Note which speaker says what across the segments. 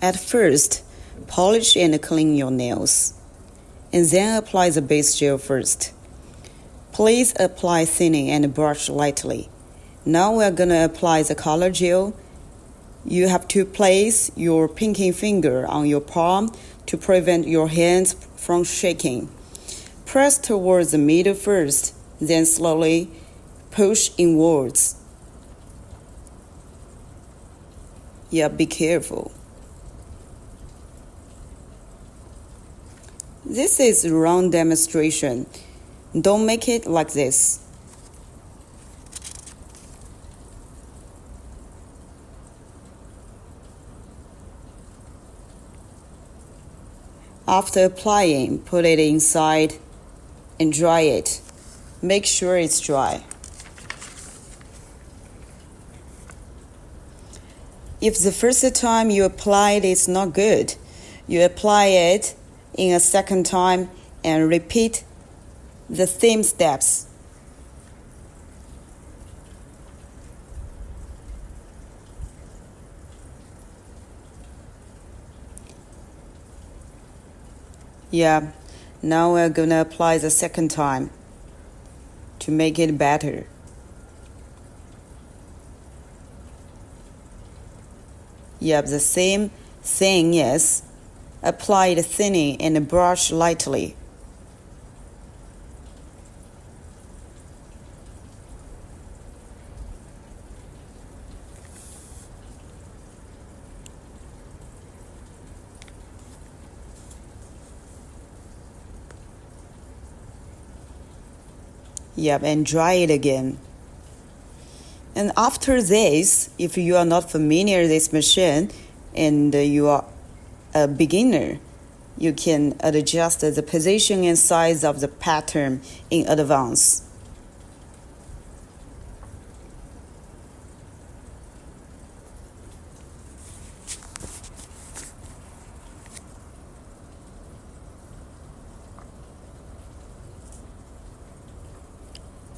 Speaker 1: At first, polish and clean your nails, and then apply the base gel first. Please apply thinning and brush lightly. Now we're gonna apply the color gel. You have to place your pinky finger on your palm to prevent your hands from shaking. Press towards the middle first, then slowly push inwards. Yeah, be careful. This is a wrong demonstration. Don't make it like this. After applying, put it inside and dry it. Make sure it's dry. If the first time you applied it's not good, you apply it in a second time and repeat the same steps. Yeah, now we're gonna apply the second time to make it better. Yeah, the same thing is apply the thinning and brush lightly. Yep, and dry it again. And after this, if you are not familiar with this machine and you are a beginner, you can adjust the position and size of the pattern in advance.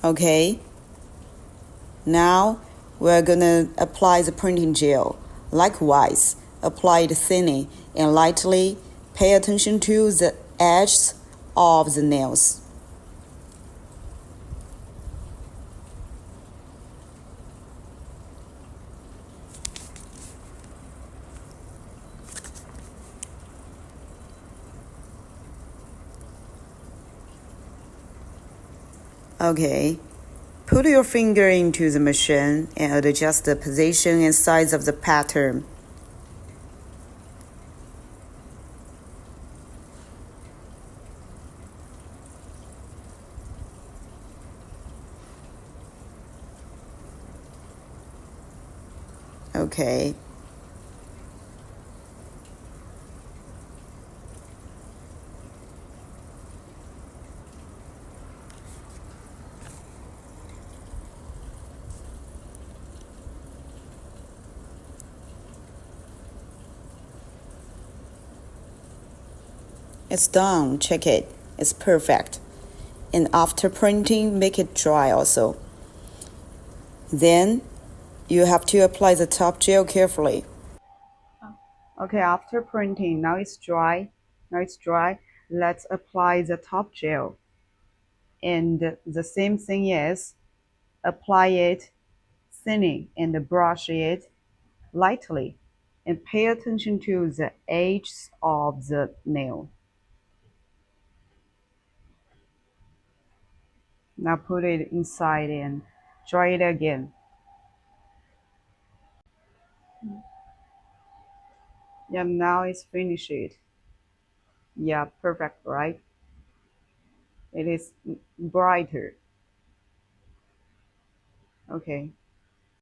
Speaker 1: Okay, now we're gonna apply the printing gel. Likewise, apply the thinning and lightly pay attention to the edges of the nails. Okay, put your finger into the machine and adjust the position and size of the pattern. Okay. It's done. Check it. It's perfect. And after printing, make it dry also. Then you have to apply the top gel carefully. Okay, after printing, now it's dry. Let's apply the top gel. And the same thing is apply it thinning and brush it lightly. And pay attention to the edges of the nail. Now put it inside and dry it again. Yeah, now it's finished. Yeah, perfect, right? It is brighter. Okay.